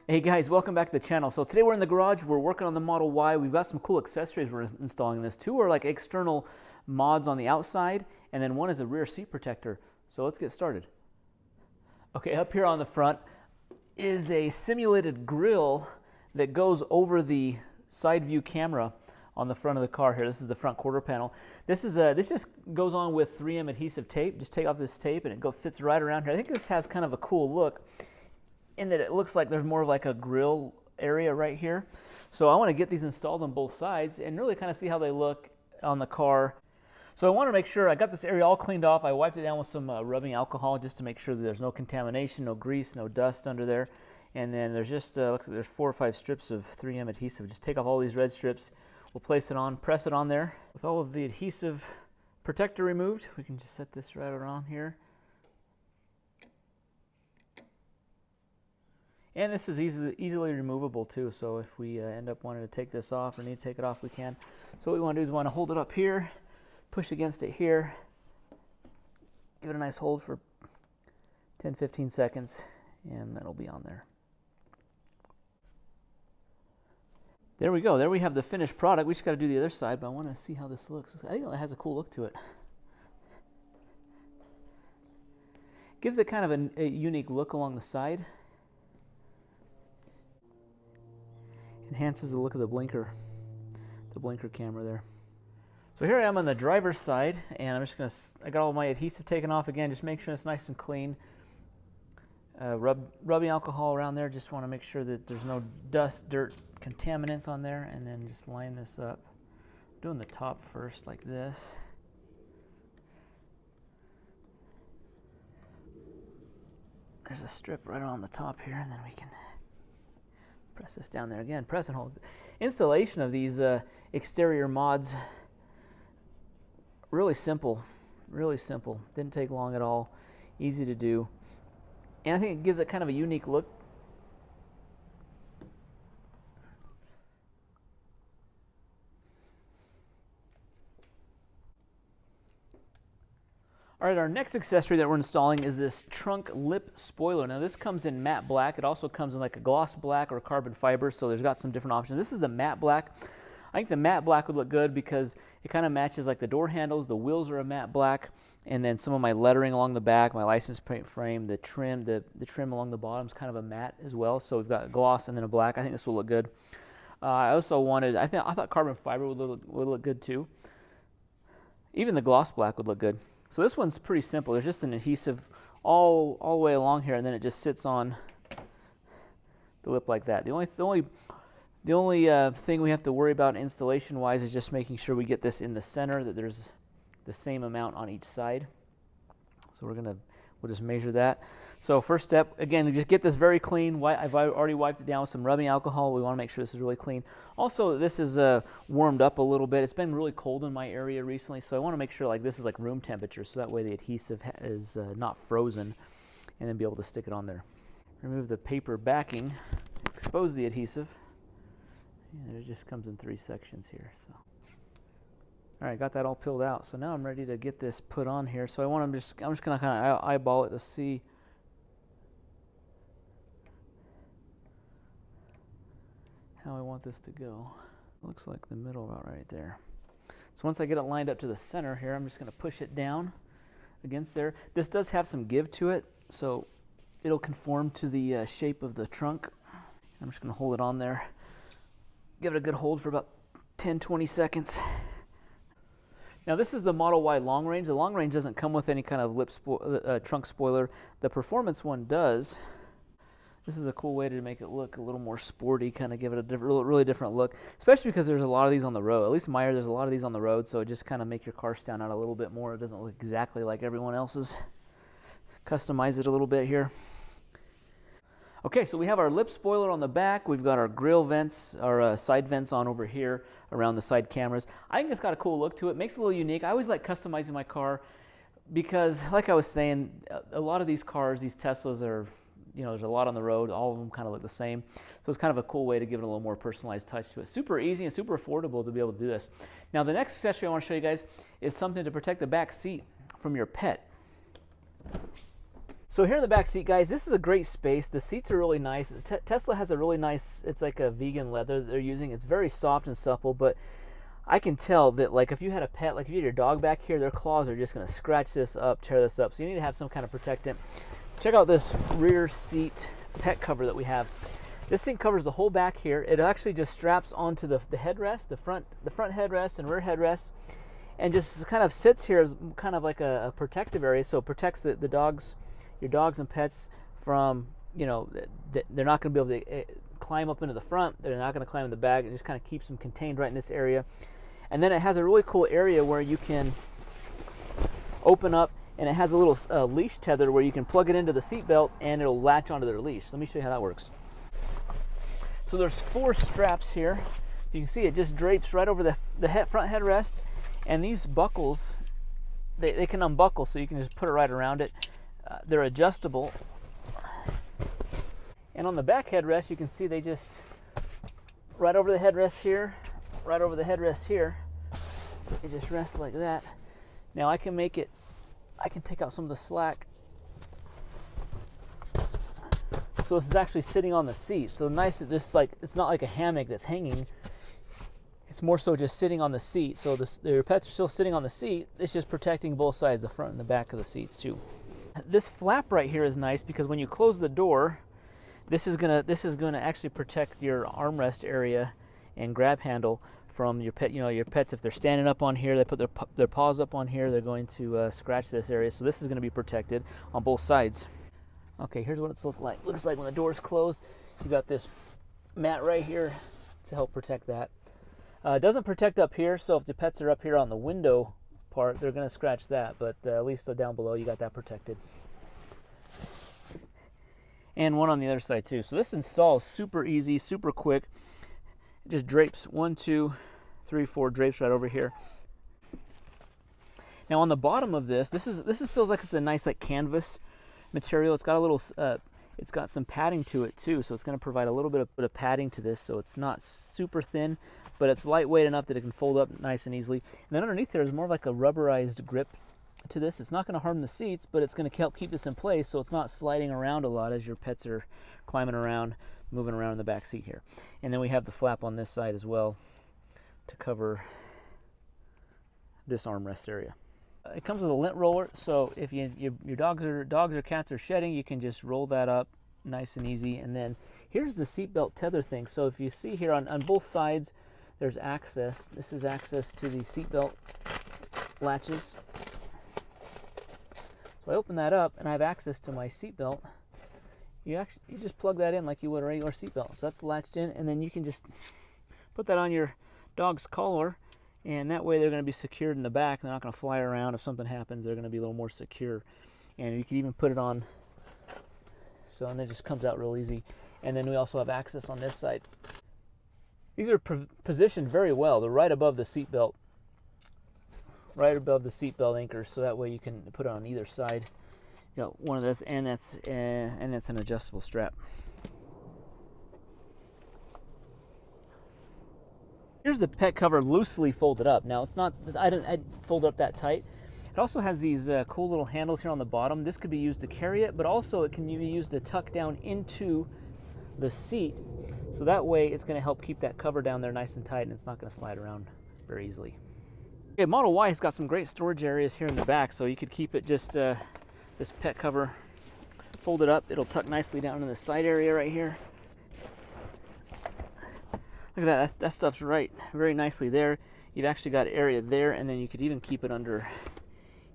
Hey guys, welcome back to the channel. So today we're in the garage, we're working on the Model Y. We've got some cool accessories we're installing in this. Two are like external mods on the outside, and then one is a rear seat protector. So let's get started. Okay, up here on the front is a simulated grille that goes over the side view camera on the front of the car here. This is the front quarter panel. This just goes on with 3M adhesive tape. Just take off this tape and it fits right around here. I think this has kind of a cool look in that it looks like there's more of like a grill area right here. So I want to get these installed on both sides and really kind of see how they look on the car. So I want to make sure I got this area all cleaned off. I wiped it down with some rubbing alcohol just to make sure that there's no contamination, no grease, no dust under there. And then there's just looks like there's 4 or 5 strips of 3M adhesive. Just take off all these red strips. We'll place it on, press it on there. With all of the adhesive protector removed, we can just set this right around here. And this is easily removable too, so if we end up wanting to take this off or need to take it off, we can. So what we want to do is we want to hold it up here, push against it here, give it a nice hold for 10-15 seconds, and that'll be on there. There we go. There we have the finished product. We just got to do the other side, but I want to see how this looks. I think it has a cool look to it. Gives it kind of a unique look along the side. Enhances the look of the blinker camera there. So here I am on the driver's side, and I'm just going to, I got all my adhesive taken off again, just make sure it's nice and clean. Rubbing alcohol around there, just want to make sure that there's no dust, dirt, contaminants on there, and then just line this up. Doing the top first like this. There's a strip right on the top here, and then we can press this down there again. Press and hold. Installation of these exterior mods, really simple, really simple. Didn't take long at all. Easy to do. And I think it gives it kind of a unique look. All right, our next accessory that we're installing is this trunk lip spoiler. Now this comes in matte black. It also comes in like a gloss black or carbon fiber, so there's got some different options. This is the matte black. I think the matte black would look good because it kind of matches like the door handles. The wheels are a matte black, and then some of my lettering along the back, my license plate frame, the trim along the bottom is kind of a matte as well. So we've got a gloss and then a black. I think this will look good. I also wanted, I thought carbon fiber would look good too. Even the gloss black would look good. So this one's pretty simple. There's just an adhesive all the way along here, and then it just sits on the lip like that. The only thing we have to worry about installation-wise is just making sure we get this in the center, that there's the same amount on each side. So we'll just measure that. So first step, again, just get this very clean. I've already wiped it down with some rubbing alcohol. We want to make sure this is really clean. Also, this is warmed up a little bit. It's been really cold in my area recently, so I want to make sure like this is like room temperature, so that way the adhesive is not frozen, and then be able to stick it on there. Remove the paper backing, expose the adhesive, and it just comes in 3 sections here. So. All right, got that all peeled out. So now I'm ready to get this put on here. So I'm just going to kind of eyeball it to see how I want this to go. Looks like the middle about right there. So once I get it lined up to the center here, I'm just going to push it down against there. This does have some give to it, so it'll conform to the shape of the trunk. I'm just going to hold it on there. Give it a good hold for about 10-20 seconds. Now this is the Model Y long range. The long range doesn't come with any kind of trunk spoiler. The performance one does. This is a cool way to make it look a little more sporty, kind of give it a really different look, especially because there's a lot of these on the road. At least Meyer, there's a lot of these on the road, so it just kind of make your car stand out a little bit more. It doesn't look exactly like everyone else's. Customize it a little bit here. Okay, so we have our lip spoiler on the back. We've got our grill vents, our side vents on over here around the side cameras. I think it's got a cool look to it. Makes it a little unique. I always like customizing my car because, like I was saying, a lot of these cars, these Teslas are, you know, there's a lot on the road. All of them kind of look the same. So it's kind of a cool way to give it a little more personalized touch to it. Super easy and super affordable to be able to do this. Now the next accessory I want to show you guys is something to protect the back seat from your pet. So here in the back seat, guys, this is a great space. The seats are really nice. Tesla has a really nice, it's like a vegan leather they're using. It's very soft and supple, but I can tell that, like, if you had a pet, like if you had your dog back here, their claws are just going to scratch this up, tear this up. So you need to have some kind of protectant. Check out this rear seat pet cover that we have. This thing covers the whole back here. It actually just straps onto the headrest, the front headrest and rear headrest, and just kind of sits here as kind of like a protective area. So it protects the dogs, your dogs and pets from, you know, they're not going to be able to climb up into the front. They're not going to climb in the back. It just kind of keeps them contained right in this area. And then it has a really cool area where you can open up, and it has a little leash tether where you can plug it into the seat belt and it'll latch onto their leash. Let me show you how that works. So there's 4 straps here. You can see it just drapes right over the front headrest, and these buckles, they can unbuckle, so you can just put it right around it. They're adjustable. And on the back headrest, you can see they just, right over the headrest here, right over the headrest here, it just rests like that. Now I can make it, I can take out some of the slack. So this is actually sitting on the seat. So nice that this, like, it's not like a hammock that's hanging. It's more so just sitting on the seat. So your pets are still sitting on the seat. It's just protecting both sides, the front and the back of the seats too. This flap right here is nice because when you close the door, this is gonna actually protect your armrest area and grab handle from your pet. You know, your pets, if they're standing up on here, they put their paws up on here, they're going to scratch this area. So this is going to be protected on both sides. Okay, here's what it's looks like when the door's closed. You got this mat right here to help protect that. It doesn't protect up here, so if the pets are up here on the window part, they're going to scratch that, but at least down below you got that protected. And one on the other side too. So this install is super easy, super quick. It just drapes 1, 2, 3, 4 drapes right over here. Now on the bottom of this feels like it's a nice like canvas material. It's got a little, it's got some padding to it too, so it's going to provide a little bit of padding to this, so it's not super thin, but it's lightweight enough that it can fold up nice and easily. And then underneath there is more of like a rubberized grip to this. It's not going to harm the seats, but it's going to help keep this in place so it's not sliding around a lot as your pets are climbing around, moving around in the back seat here. And then we have the flap on this side as well to cover this armrest area. It comes with a lint roller, so if your dogs or cats are shedding, you can just roll that up nice and easy. And then here's the seatbelt tether thing. So if you see here on both sides, there's access. This is access to the seatbelt latches. So I open that up and I have access to my seatbelt. You just plug that in like you would a regular seatbelt. So that's latched in, and then you can just put that on your dog's collar, and that way they're going to be secured in the back. They're not going to fly around. If something happens, they're going to be a little more secure. And you can even put it on, so, and it just comes out real easy. And then we also have access on this side. These are positioned very well. They're right above the seatbelt, anchors, so that way you can put it on either side. You got one of this, and that's an adjustable strap. Here's the pet cover loosely folded up. Now it's not, I didn't fold it up that tight. It also has these cool little handles here on the bottom. This could be used to carry it, but also it can be used to tuck down into the seat. So that way it's going to help keep that cover down there nice and tight, and it's not going to slide around very easily. Okay, Model Y has got some great storage areas here in the back, so you could keep it just this pet cover folded up. It'll tuck nicely down in the side area right here. Look at that, that stuff's right very nicely there. You've actually got area there, and then you could even keep it under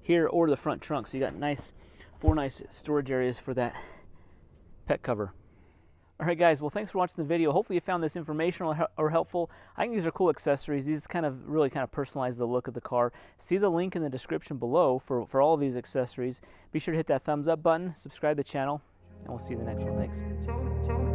here or the front trunk. So you got four nice storage areas for that pet cover. All right, guys, well, thanks for watching the video. Hopefully you found this informational or helpful. I think these are cool accessories. These really personalize the look of the car. See the link in the description below for all of these accessories. Be sure to hit that thumbs up button, subscribe to the channel, and we'll see you in the next one. Thanks.